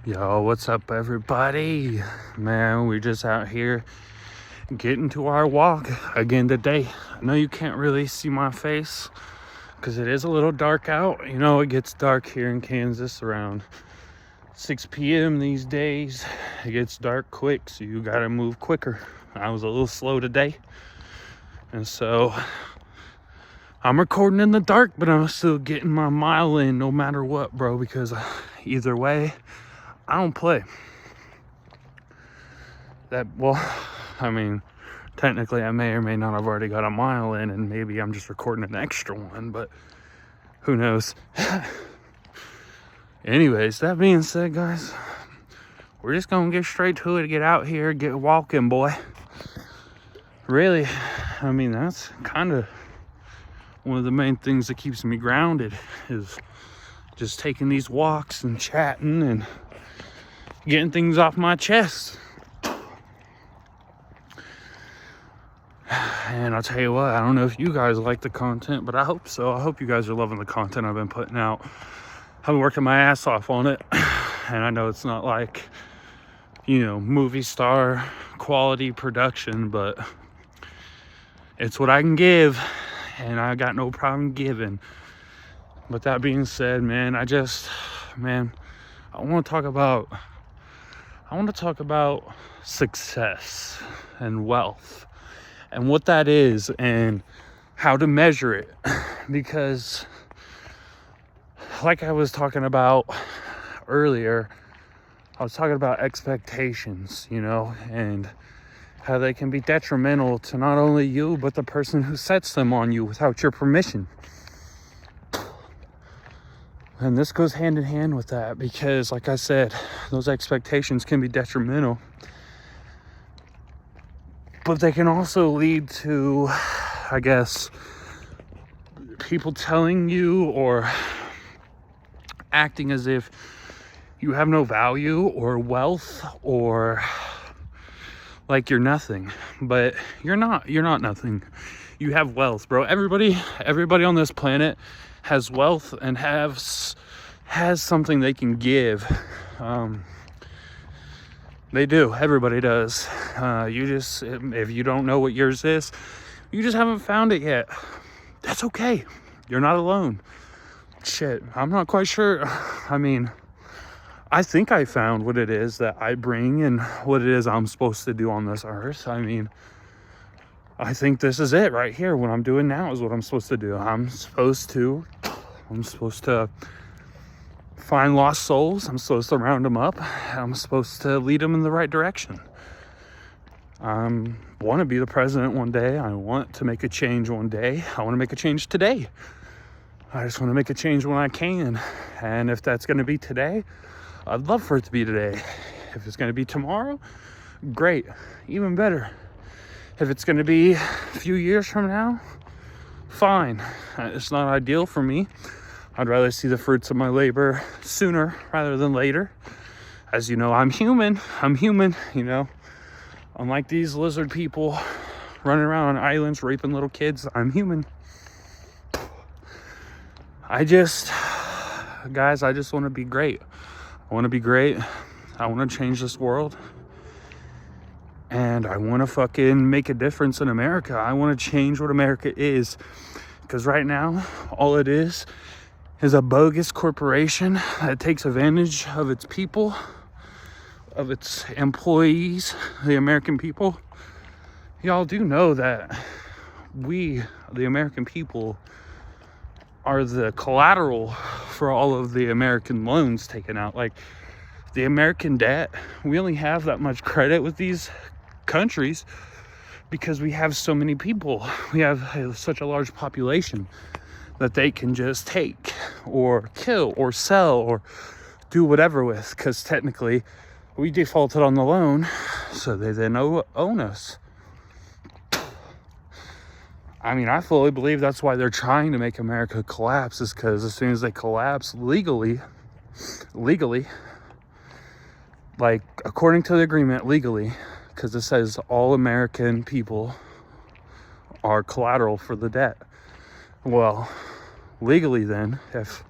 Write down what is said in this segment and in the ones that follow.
Yo, what's up, everybody? Man, we're just out here getting to our walk again today. I know you can't really see my face because it is a little dark out. You know, it gets dark here in Kansas around 6 p.m. these days. It gets dark quick, so you gotta move quicker. I was a little slow today, and so I'm recording in the dark, but I'm still getting my mile in no matter what, bro, because either way, I don't play. Technically I may or may not have already got a mile in, and maybe I'm just recording an extra one, but who knows. Anyways, that being said, guys, we're just gonna get straight to it, get out here, get walking, boy. Really, that's kind of one of the main things that keeps me grounded, is just taking these walks and chatting and getting things off my chest. And I'll tell you what, I don't know if you guys like the content, but I hope so. I hope you guys are loving the content I've been putting out. I've been working my ass off on it, and I know it's not like, movie star quality production, but it's what I can give, and I got no problem giving. But that being said, man, I want to talk about success and wealth and what that is and how to measure it. Because like I was talking about earlier, I was talking about expectations, and how they can be detrimental to not only you, but the person who sets them on you without your permission. And this goes hand in hand with that, because like I said, those expectations can be detrimental, but they can also lead to, I guess, people telling you or acting as if you have no value or wealth, or like you're nothing. But you're not nothing. You have wealth, bro. Everybody on this planet has wealth and has something they can give. They do. Everybody does. If you don't know what yours is, you just haven't found it yet. That's okay. You're not alone. Shit, I'm not quite sure. I think I found what it is that I bring and what it is I'm supposed to do on this earth. I think this is it right here. What I'm doing now is what I'm supposed to do. I'm supposed to find lost souls. I'm supposed to round them up. I'm supposed to lead them in the right direction. I want to be the president one day. I want to make a change one day. I want to make a change today. I just want to make a change when I can. And if that's going to be today, I'd love for it to be today. If it's going to be tomorrow, great. Even better. If it's going to be a few years from now, fine. It's not ideal for me. I'd rather see the fruits of my labor sooner rather than later. As you know, I'm human. Unlike these lizard people running around on islands raping little kids, I'm human. I just want to be great. I want to be great. I want to change this world. And I want to fucking make a difference in America. I want to change what America is. Because right now, all it is a bogus corporation that takes advantage of its people, of its employees, the American people. Y'all do know that we, the American people, are the collateral for all of the American loans taken out. Like, the American debt, we only have that much credit with these countries because we have so many people. We have such a large population that they can just take or kill or sell or do whatever with, because technically we defaulted on the loan, so they then own us. I fully believe that's why they're trying to make America collapse, is because as soon as they collapse legally, like according to the agreement, legally, because it says all American people are collateral for the debt. Well, legally then, if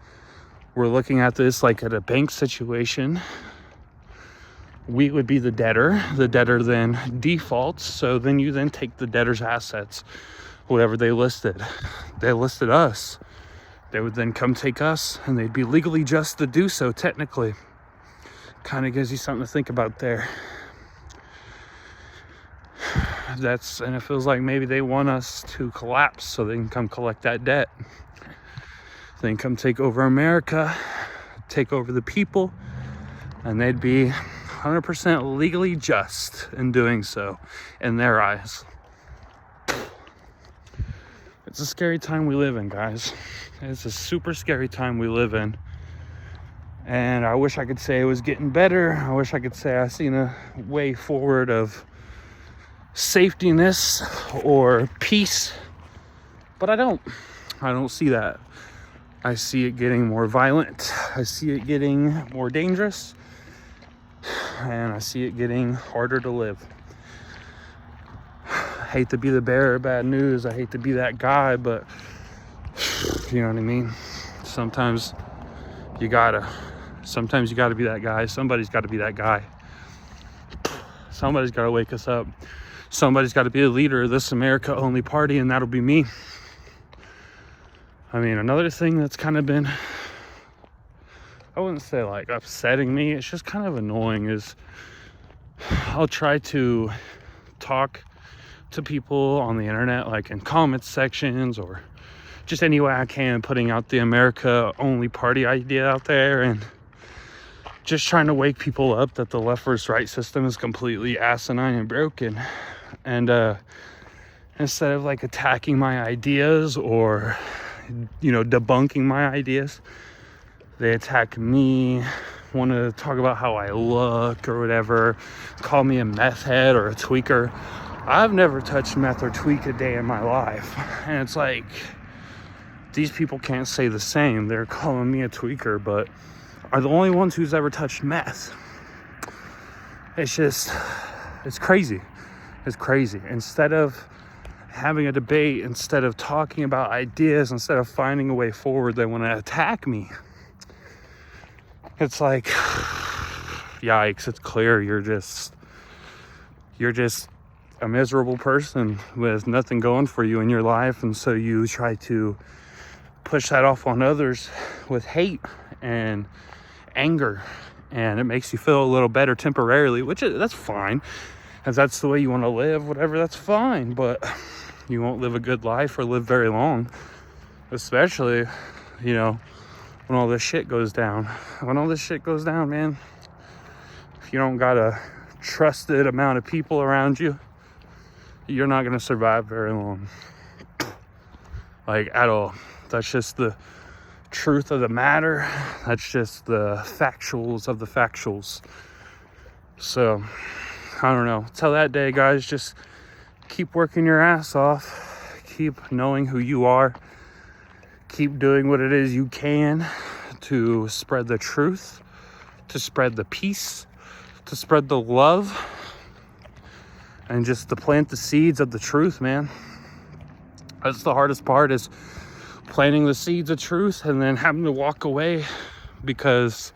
we're looking at this like at a bank situation, we would be the debtor. The debtor then defaults, so then you then take the debtor's assets, whatever they listed. They listed us. They would then come take us, and they'd be legally just to do so, technically. Kind of gives you something to think about there. And it feels like maybe they want us to collapse so they can come collect that debt. They can come take over America, take over the people, and they'd be 100% legally just in doing so in their eyes. It's a scary time we live in, guys. It's a super scary time we live in. And I wish I could say it was getting better. I wish I could say I seen a way forward of safetyness or peace, but I don't see that. I see it getting more violent. I see it getting more dangerous, and I see it getting harder to live. I hate to be the bearer of bad news. I hate to be that guy, but you know what I mean? Sometimes you gotta be that guy. Somebody's got to be that guy. Somebody's got to wake us up. Somebody's got to be the leader of this America only party, and that'll be me. I mean, another thing that's kind of been, I wouldn't say like upsetting me, it's just kind of annoying, is I'll try to talk to people on the internet, like in comment sections or just any way I can, putting out the America only party idea out there, and just trying to wake people up that the left versus right system is completely asinine and broken. And instead of like attacking my ideas or, you know, debunking my ideas, they attack me, want to talk about how I look or whatever, call me a meth head or a tweaker. I've never touched meth or tweak a day in my life. And it's like, these people can't say the same. They're calling me a tweaker, but are the only ones who's ever touched meth. It's crazy. It's crazy. Instead of having a debate, instead of talking about ideas, instead of finding a way forward, they want to attack me. It's like, yikes, it's clear you're just a miserable person with nothing going for you in your life, and so you try to push that off on others with hate and anger, and it makes you feel a little better temporarily, that's fine. If that's the way you want to live, whatever, that's fine, but you won't live a good life or live very long, especially, you know, when all this shit goes down. When all this shit goes down, man, if you don't got a trusted amount of people around you, you're not going to survive very long, like at all. That's just the truth of the matter. That's just the factuals of the factuals. So I don't know. Till that day, guys, just keep working your ass off. Keep knowing who you are. Keep doing what it is you can to spread the truth, to spread the peace, to spread the love, and just to plant the seeds of the truth, man. That's the hardest part, is planting the seeds of truth and then having to walk away because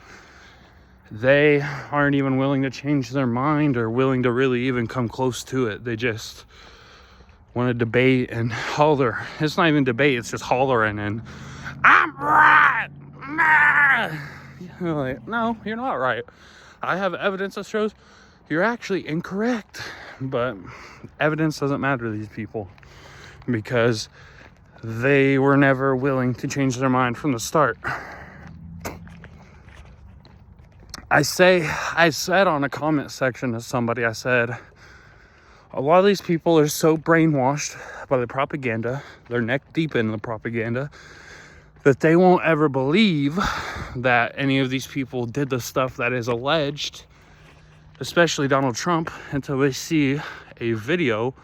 they aren't even willing to change their mind or willing to really even come close to it. They just want to debate and holler. It's not even debate, it's just hollering and I'm right. Nah. You're like, no, you're not right. I have evidence that shows you're actually incorrect. But evidence doesn't matter to these people because they were never willing to change their mind from the start. I said on a comment section to somebody, I said, a lot of these people are so brainwashed by the propaganda, they're neck deep in the propaganda, that they won't ever believe that any of these people did the stuff that is alleged, especially Donald Trump, until they see a video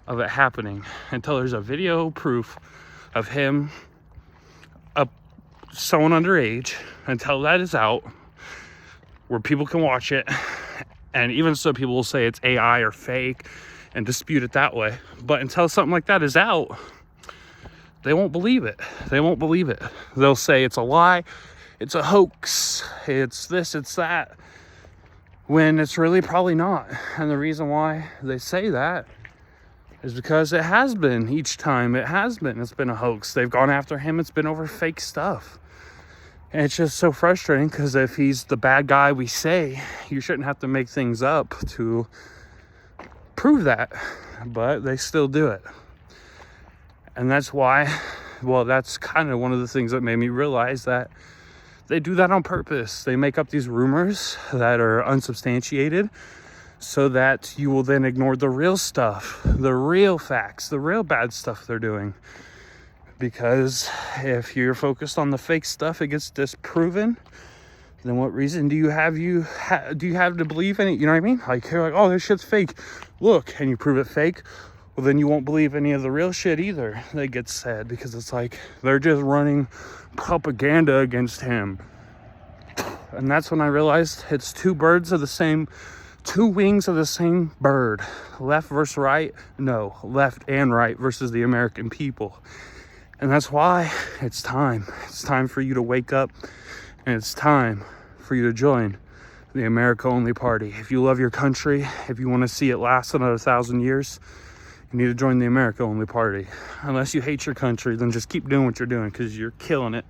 of it happening, until there's a video proof of him, someone underage, until that is out, where people can watch it, and even so people will say it's AI or fake and dispute it that way. But until something like that is out, they won't believe it. They won't believe it. They'll say it's a lie, it's a hoax, it's this, it's that. when it's really probably not. And the reason why they say that is because it has been. Each time it's been a hoax. They've gone after him, it's been over fake stuff. And it's just so frustrating, because if he's the bad guy we say, you shouldn't have to make things up to prove that, but they still do it. And that's why, well, that's kind of one of the things that made me realize that they do that on purpose. They make up these rumors that are unsubstantiated so that you will then ignore the real stuff, the real facts, the real bad stuff they're doing. Because if you're focused on the fake stuff, it gets disproven. Then what reason do you have to believe in it? You know what I mean? Like, you're like, oh, this shit's fake. Look, and you prove it fake. Well, then you won't believe any of the real shit either that gets said, because it's like they're just running propaganda against him. And that's when I realized it's two wings of the same bird. Left versus right? No, left and right versus the American people. And that's why it's time. It's time for you to wake up, and it's time for you to join the America Only Party. If you love your country, if you want to see it last another 1,000 years, you need to join the America Only Party. Unless you hate your country, then just keep doing what you're doing, because you're killing it.